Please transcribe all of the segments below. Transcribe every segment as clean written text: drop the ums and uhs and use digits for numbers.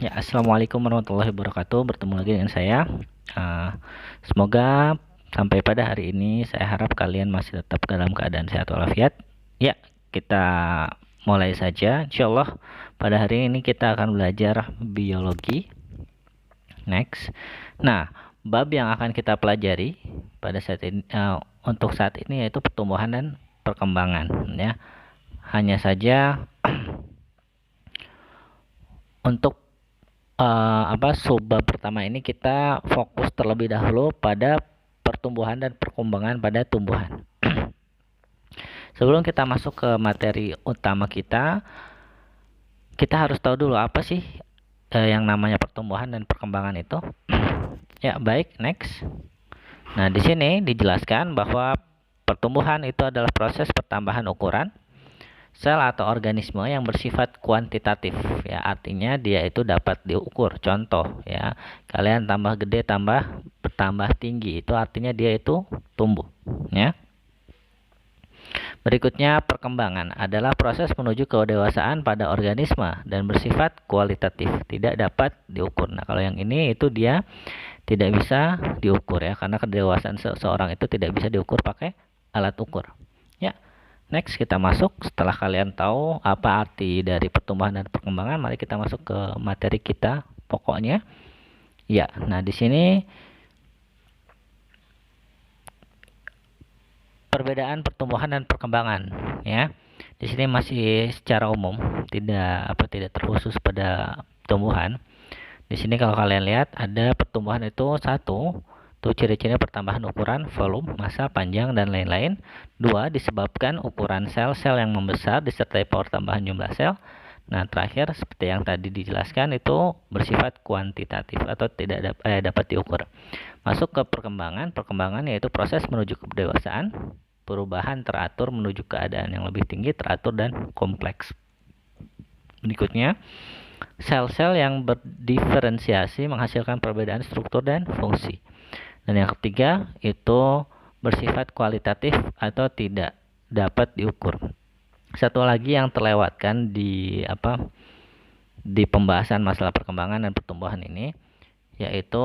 Ya, assalamualaikum warahmatullahi wabarakatuh. Bertemu lagi dengan saya. Uh, Semoga sampai pada hari ini, saya harap kalian masih tetap dalam keadaan sehat walafiat. Ya, kita mulai saja. Insya Allah pada hari ini kita akan belajar biologi. Next. Nah, bab yang akan kita pelajari pada saat ini, untuk saat ini yaitu pertumbuhan dan perkembangan. Ya, hanya saja untuk subbab pertama ini kita fokus terlebih dahulu pada pertumbuhan dan perkembangan pada tumbuhan. Sebelum kita masuk ke materi utama kita harus tahu dulu apa sih yang namanya pertumbuhan dan perkembangan itu. Ya, baik, next. Nah, di sini dijelaskan bahwa pertumbuhan itu adalah proses pertambahan ukuran sel atau organisme yang bersifat kuantitatif, ya, artinya dia itu dapat diukur. Contoh, ya, kalian tambah gede, bertambah tinggi, itu artinya dia itu tumbuh, ya. Berikutnya, perkembangan adalah proses menuju kedewasaan pada organisme dan bersifat kualitatif, tidak dapat diukur. Nah, kalau yang ini itu dia tidak bisa diukur, ya, karena kedewasaan seseorang itu tidak bisa diukur pakai alat ukur, ya. Next, kita masuk. Setelah kalian tahu apa arti dari pertumbuhan dan perkembangan, mari kita masuk ke materi kita pokoknya. Ya, nah di sini perbedaan pertumbuhan dan perkembangan, ya. Di sini masih secara umum, tidak terkhusus pada tumbuhan. Di sini kalau kalian lihat ada pertumbuhan itu satu, tuh ciri-ciri pertambahan ukuran, volume, massa, panjang, dan lain-lain. Dua, disebabkan ukuran sel-sel yang membesar disertai pertambahan jumlah sel. Nah, terakhir seperti yang tadi dijelaskan itu bersifat kuantitatif atau tidak dapat diukur. Masuk ke perkembangan. Perkembangan yaitu proses menuju kedewasaan, perubahan teratur menuju keadaan yang lebih tinggi, teratur, dan kompleks. Berikutnya, sel-sel yang berdiferensiasi menghasilkan perbedaan struktur dan fungsi. Dan yang ketiga itu bersifat kualitatif atau tidak dapat diukur. Satu lagi yang terlewatkan di pembahasan masalah perkembangan dan pertumbuhan ini yaitu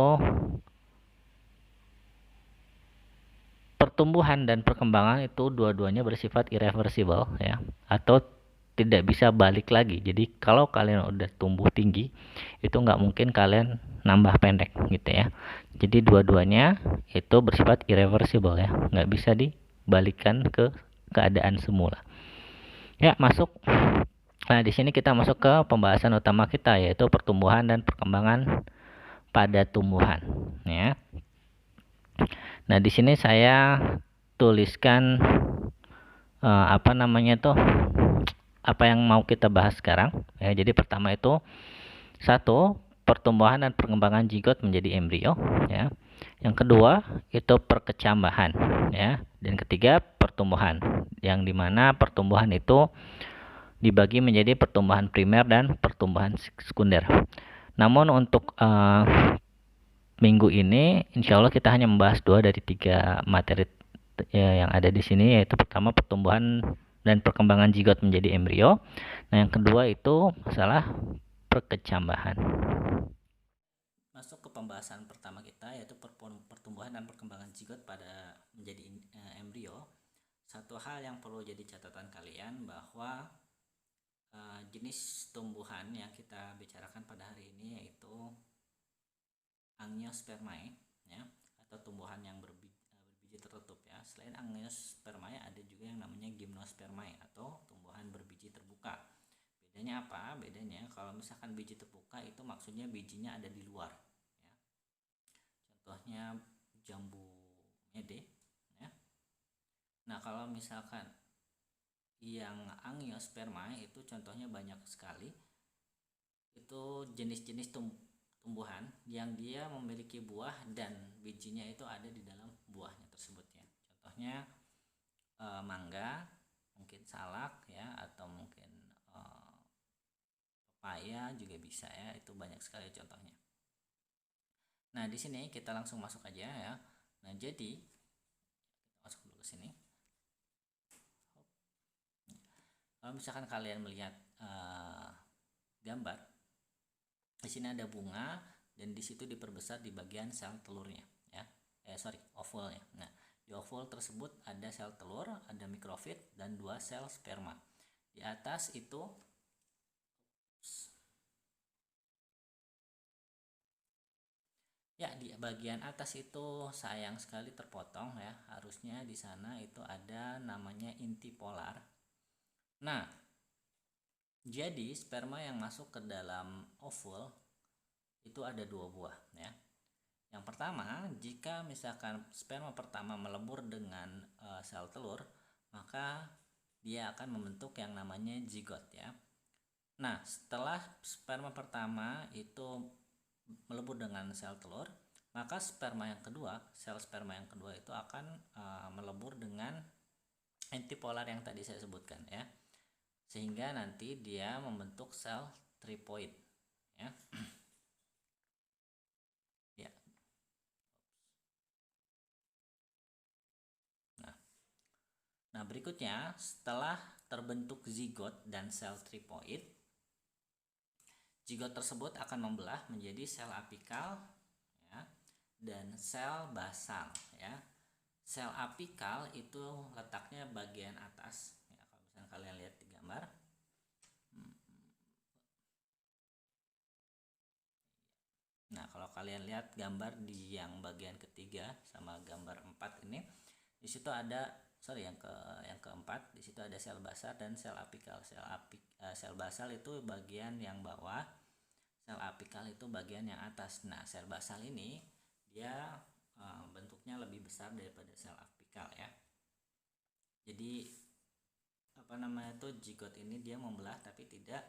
pertumbuhan dan perkembangan itu dua-duanya bersifat irreversible, ya, atau tidak bisa balik lagi. Jadi kalau kalian udah tumbuh tinggi itu nggak mungkin kalian nambah pendek gitu, ya. Jadi dua-duanya itu bersifat irreversible, ya, nggak bisa dibalikan ke keadaan semula. Ya, masuk. Nah, di sini kita masuk ke pembahasan utama kita yaitu pertumbuhan dan perkembangan pada tumbuhan, ya. Nah, di sini saya tuliskan apa yang mau kita bahas sekarang, ya. Jadi pertama itu satu, pertumbuhan dan perkembangan zigot menjadi embrio, ya. Yang kedua itu perkecambahan, ya. Dan ketiga pertumbuhan, yang dimana pertumbuhan itu dibagi menjadi pertumbuhan primer dan pertumbuhan sekunder. Namun untuk minggu ini insya Allah kita hanya membahas 2 dari 3 materi yang ada di sini, yaitu pertama pertumbuhan dan perkembangan zigot menjadi embrio. Nah, yang kedua itu masalah perkecambahan. Masuk ke pembahasan pertama kita yaitu pertumbuhan dan perkembangan zigot pada menjadi embrio. Satu hal yang perlu jadi catatan kalian bahwa jenis tumbuhan yang kita bicarakan pada hari ini yaitu Angiospermae, ya, atau tumbuhan yang berbiji tertutup, ya. Selain Angiospermae ada juga yang namanya Gymnospermae atau tumbuhan berbiji terbuka. Bedanya apa? Bedanya kalau misalkan biji terbuka itu maksudnya bijinya ada di luar, ya. Contohnya jambu mede, ya. Nah, kalau misalkan yang Angiospermae itu contohnya banyak sekali. Itu jenis-jenis tumbuhan yang dia memiliki buah dan bijinya itu ada di dalam buahnya tersebut, ya. Contohnya mangga, mungkin salak, ya, atau mungkin pepaya juga bisa, ya. Itu banyak sekali contohnya. Nah, di sini kita langsung masuk aja, ya. Nah, jadi kita masuk dulu ke sini. Kalau misalkan kalian melihat gambar, di Di sini ada bunga dan di situ diperbesar di bagian sel telurnya ya. Ovolnya. Nah, di oval tersebut ada sel telur, ada mikrofit dan 2 sel sperma. Di atas itu ya, di bagian atas itu sayang sekali terpotong ya. Harusnya di sana itu ada namanya inti polar. Nah, jadi sperma yang masuk ke dalam oval itu ada 2 buah ya. Yang pertama, jika misalkan sperma pertama melebur dengan sel telur, maka dia akan membentuk yang namanya zigot ya. Nah, setelah sperma pertama itu melebur dengan sel telur, maka sperma yang kedua, sel sperma yang kedua itu akan melebur dengan antipolar yang tadi saya sebutkan ya. Sehingga nanti dia membentuk sel tripoid ya. Ya. Nah, berikutnya setelah terbentuk zigot dan sel tripoid, zigot tersebut akan membelah menjadi sel apikal ya, dan sel basal ya. Sel apikal itu letaknya bagian atas ya, kalau misalnya kalian lihat di gambar. Nah, kalau kalian lihat gambar di yang bagian ketiga sama gambar 4 ini, di situ ada yang keempat, di situ ada sel basal dan sel apikal. Sel basal itu bagian yang bawah, sel apikal itu bagian yang atas. Nah, sel basal ini dia bentuknya lebih besar daripada sel apikal ya. Jadi zigot ini dia membelah tapi tidak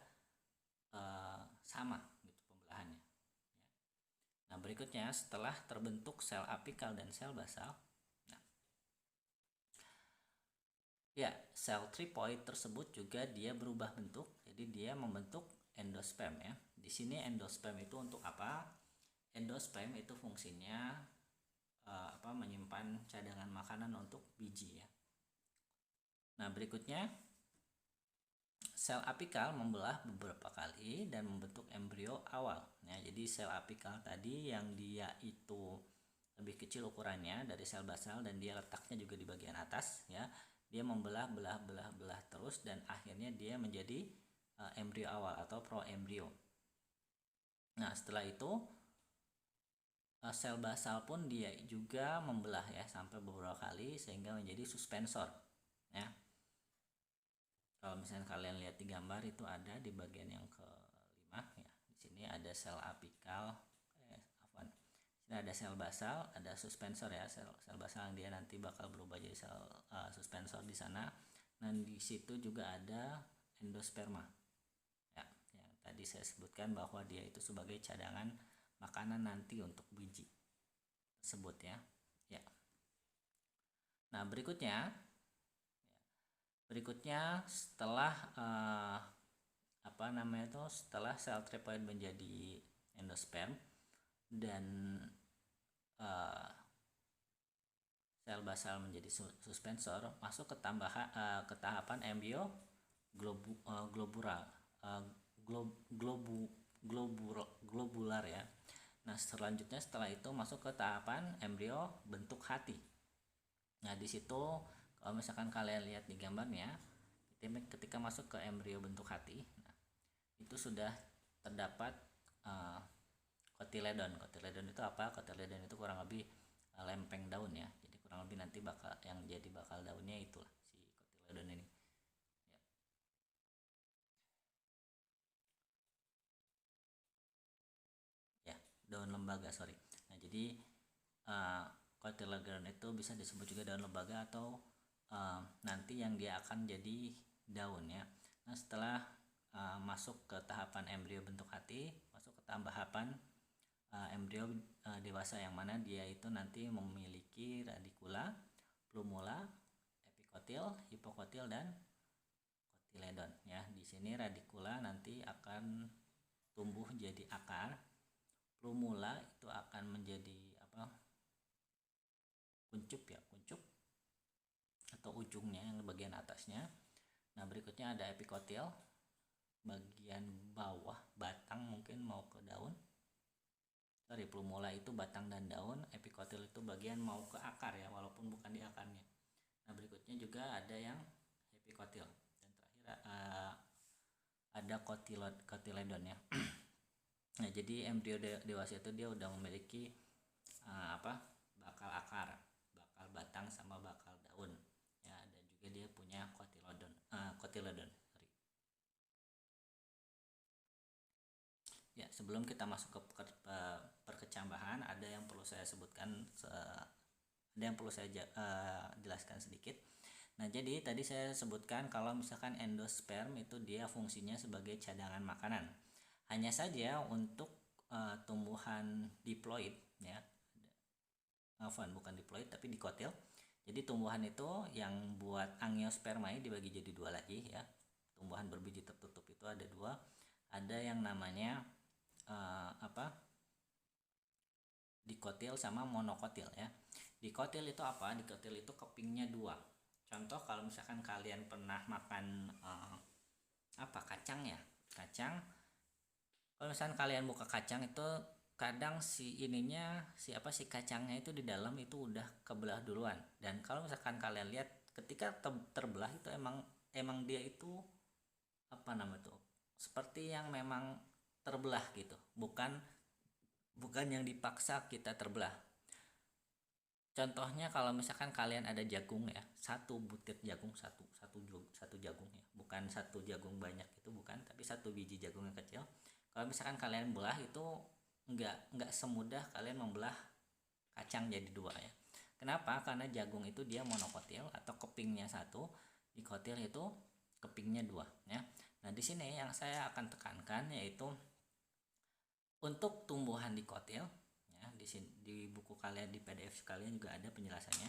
sama gitu pembelahannya. Nah, berikutnya setelah terbentuk sel apikal dan sel basal, sel tripoid tersebut juga dia berubah bentuk, jadi dia membentuk endosperm ya. Di sini endosperm itu untuk apa? Endosperm itu fungsinya menyimpan cadangan makanan untuk biji ya. Nah, berikutnya sel apikal membelah beberapa kali dan membentuk embrio awal. Nah, jadi sel apikal tadi yang dia itu lebih kecil ukurannya dari sel basal dan dia letaknya juga di bagian atas ya. Dia membelah terus dan akhirnya dia menjadi embrio awal atau proembrio. Nah, setelah itu sel basal pun dia juga membelah ya sampai beberapa kali sehingga menjadi suspensor ya. Kalau misalnya kalian lihat di gambar itu ada di bagian yang kelima ya. Di sini ada sel apikal, Di sini ada sel basal, ada suspensor ya. Sel basal yang dia nanti bakal berubah jadi sel suspensor di sana. Dan di situ juga ada endosperma. Ya, yang tadi saya sebutkan bahwa dia itu sebagai cadangan makanan nanti untuk biji tersebut ya. Ya. Nah, berikutnya setelah setelah sel tripoid menjadi endosperm dan sel basal menjadi suspensor, masuk ke tahapan embrio globular ya. Nah, selanjutnya setelah itu masuk ke tahapan embrio bentuk hati. Nah, di situ kalau misalkan kalian lihat di gambarnya, ketika masuk ke embrio bentuk hati, nah, itu sudah terdapat kotiledon. Kotiledon itu apa? Kotiledon itu kurang lebih lempeng daun ya. Jadi kurang lebih nanti yang jadi bakal daunnya itulah si kotiledon ini. Ya, daun lembaga Nah, jadi kotiledon itu bisa disebut juga daun lembaga atau nanti yang dia akan jadi daun ya. Nah, setelah masuk ke tahapan embrio bentuk hati, masuk ke tahapan embrio dewasa yang mana dia itu nanti memiliki radikula, plumula, epikotil, hipokotil dan kotiledon ya. Di sini radikula nanti akan tumbuh jadi akar, plumula itu akan menjadi kuncup atau ujungnya yang bagian atasnya. Nah, berikutnya ada epikotil, bagian bawah batang mungkin mau ke daun. plumula itu batang dan daun, epikotil itu bagian mau ke akar ya, walaupun bukan di akarnya. Nah, berikutnya juga ada yang epikotil, dan terakhir ada kotiledon ya. Nah, jadi embrio dewasa itu dia udah memiliki bakal akar, bakal batang sama bakal daun ya, dan juga dia punya kotiledon. Ya, sebelum kita masuk ke perkecambahan, ada yang perlu saya sebutkan, jelaskan sedikit. Nah, jadi tadi saya sebutkan kalau misalkan endosperm itu dia fungsinya sebagai cadangan makanan. Hanya saja untuk tumbuhan diploid ya, bukan diploid tapi dikotil. Jadi tumbuhan itu yang buat angiospermae dibagi jadi dua lagi ya. Tumbuhan berbiji tertutup itu ada dua. Ada yang namanya dikotil sama monokotil ya. Dikotil itu apa? Dikotil itu kepingnya dua. Contoh kalau misalkan kalian pernah makan kacang ya. Kacang. Kalau misalkan kalian buka kacang itu kadang si kacangnya itu di dalam itu udah kebelah duluan. Dan kalau misalkan kalian lihat ketika terbelah itu emang dia itu seperti yang memang terbelah gitu, bukan yang dipaksa kita terbelah. Contohnya kalau misalkan kalian ada jagung ya, satu butir jagung, satu jagung ya, bukan satu jagung banyak itu bukan, tapi satu biji jagung yang kecil. Kalau misalkan kalian belah itu nggak semudah kalian membelah kacang jadi dua ya. Kenapa? Karena jagung itu dia monokotil atau kepingnya satu, dikotil itu kepingnya dua ya. Nah, di sini yang saya akan tekankan yaitu untuk tumbuhan dikotil ya, di buku kalian, di PDF kalian juga ada penjelasannya.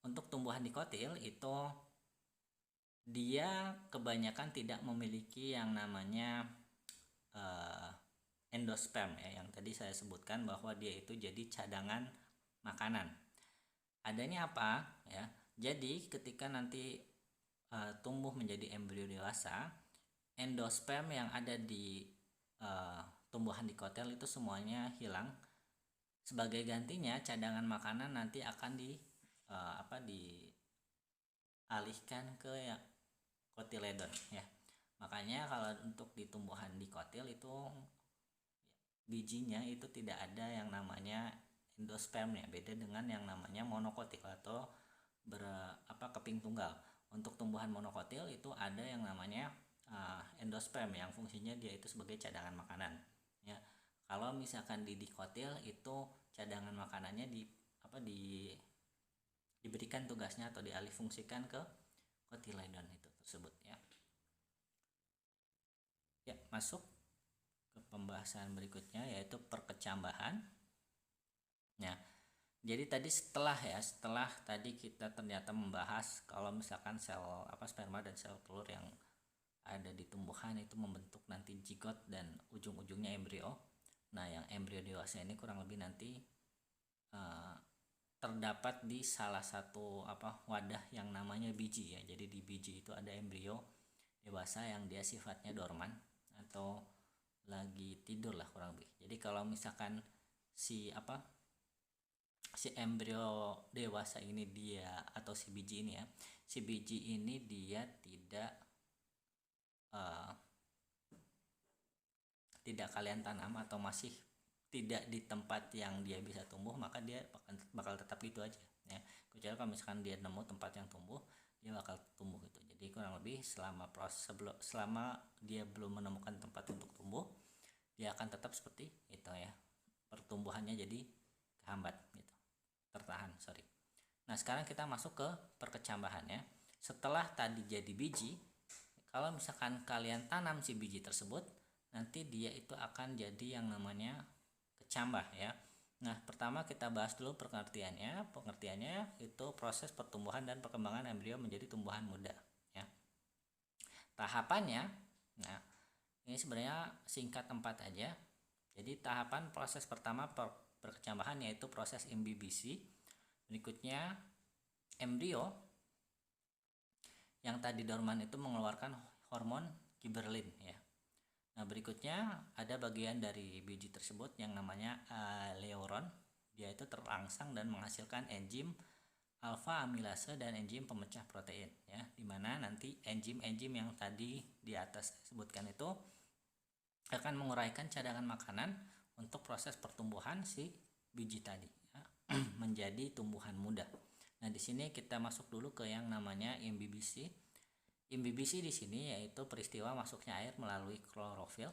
Untuk tumbuhan dikotil itu dia kebanyakan tidak memiliki yang namanya endosperm ya, yang tadi saya sebutkan bahwa dia itu jadi cadangan makanan. Adanya apa ya? Jadi ketika nanti tumbuh menjadi embrio dewasa, endosperm yang ada di tumbuhan dikotil itu semuanya hilang. Sebagai gantinya cadangan makanan nanti akan dialihkan ke kotiledon ya. Makanya kalau untuk di tumbuhan dikotil itu bijinya itu tidak ada yang namanya endosperm ya, beda dengan yang namanya monokotil atau keping tunggal. Untuk tumbuhan monokotil itu ada yang namanya endosperm yang fungsinya dia itu sebagai cadangan makanan ya. Kalau misalkan di dikotil itu cadangan makanannya diberikan tugasnya atau dialih fungsikan ke kotiledon itu tersebut ya. Ya, masuk ke pembahasan berikutnya yaitu perkecambahan. Nah, jadi tadi setelah tadi kita ternyata membahas kalau misalkan sel sperma dan sel telur yang ada di tumbuhan itu membentuk nanti zigot dan ujung-ujungnya embrio. Nah, yang embrio dewasa ini kurang lebih nanti terdapat di salah satu wadah yang namanya biji ya. Jadi di biji itu ada embrio dewasa yang dia sifatnya dorman atau lagi tidur lah kurang lebih. Jadi kalau misalkan si embrio dewasa ini dia atau si biji ini dia tidak kalian tanam atau masih tidak di tempat yang dia bisa tumbuh, maka dia bakal tetap gitu aja ya. Kecuali kalau misalkan dia nemu tempat yang tumbuh, dia bakal tumbuh gitu. Jadi kurang lebih selama dia belum menemukan tempat untuk tumbuh, dia akan tetap seperti itu ya. Pertumbuhannya jadi kehambat gitu. Tertahan. Nah, sekarang kita masuk ke perkecambahan ya. Setelah tadi jadi biji, kalau misalkan kalian tanam si biji tersebut, nanti dia itu akan jadi yang namanya kecambah ya. Nah, pertama kita bahas dulu pengertiannya. Pengertiannya itu proses pertumbuhan dan perkembangan embrio menjadi tumbuhan muda ya. Tahapannya, nah ini sebenarnya singkat 4 aja. Jadi tahapan proses pertama perkecambahan yaitu proses imbibisi. Berikutnya embrio yang tadi dorman itu mengeluarkan hormon giberelin ya. Nah, berikutnya ada bagian dari biji tersebut yang namanya leuron. Dia itu terangsang dan menghasilkan enzim alfa amilase dan enzim pemecah protein ya, dimana nanti enzim-enzim yang tadi di atas sebutkan itu akan menguraikan cadangan makanan untuk proses pertumbuhan si biji tadi ya, menjadi tumbuhan muda. Nah, di sini kita masuk dulu ke yang namanya imbibisi. Imbibisi di sini yaitu peristiwa masuknya air melalui mikrofil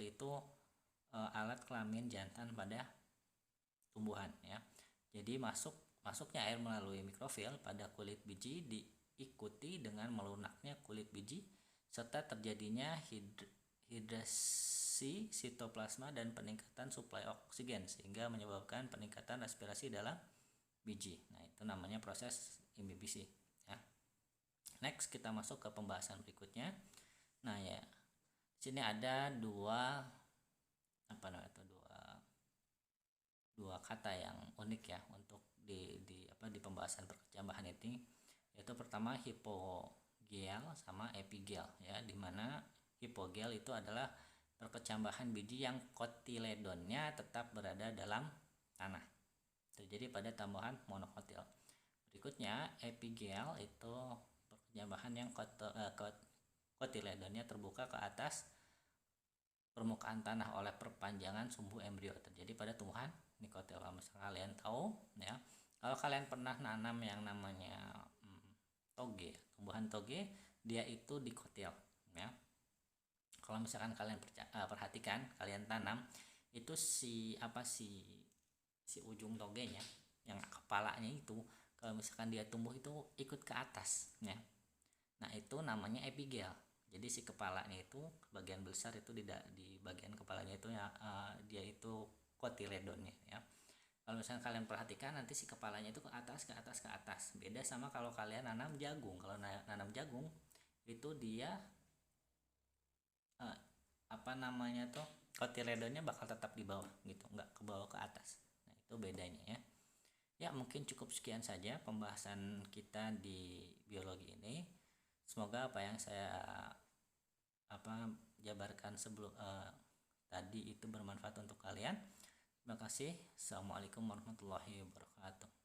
itu alat kelamin jantan pada tumbuhan ya. Jadi masuknya air melalui mikrofil pada kulit biji diikuti dengan melunaknya kulit biji serta terjadinya hidrasi sitoplasma dan peningkatan suplai oksigen sehingga menyebabkan peningkatan respirasi dalam biji. Nah, itu namanya proses imbibisi ya. Next, kita masuk ke pembahasan berikutnya. Nah, ya. Di sini ada dua kata yang unik ya untuk di pembahasan perkecambahan ini, yaitu pertama hipogel sama epigel ya, dimana hipogel itu adalah perkecambahan biji yang kotiledonnya tetap berada dalam tanah, terjadi pada tambahan monokotil. Berikutnya epigel itu perkecambahan yang kotiledonnya terbuka ke atas permukaan tanah oleh perpanjangan sumbu embrio, terjadi pada tumbuhan nikotil. Kalau misalnya kalian tahu ya, kalau kalian pernah nanam yang namanya toge, tumbuhan toge, dia itu dikotil ya. Kalau misalkan kalian perhatikan, kalian tanam itu si ujung togenya yang kepalanya itu, kalau misalkan dia tumbuh itu ikut ke atas ya. Nah, itu namanya epigel. Jadi si kepalanya itu bagian besar itu di bagian kepalanya itu ya, dia itu kotiledonnya ya. Kalau misalnya kalian perhatikan nanti si kepalanya itu ke atas. Beda sama kalau kalian nanam jagung. Kalau nanam jagung itu dia kotiledonnya bakal tetap di bawah gitu, nggak ke bawah ke atas. Nah, itu bedanya ya. Ya, mungkin cukup sekian saja pembahasan kita di biologi ini. Semoga apa yang saya jabarkan sebelum tadi itu bermanfaat untuk kalian. Terima kasih. Assalamualaikum warahmatullahi wabarakatuh.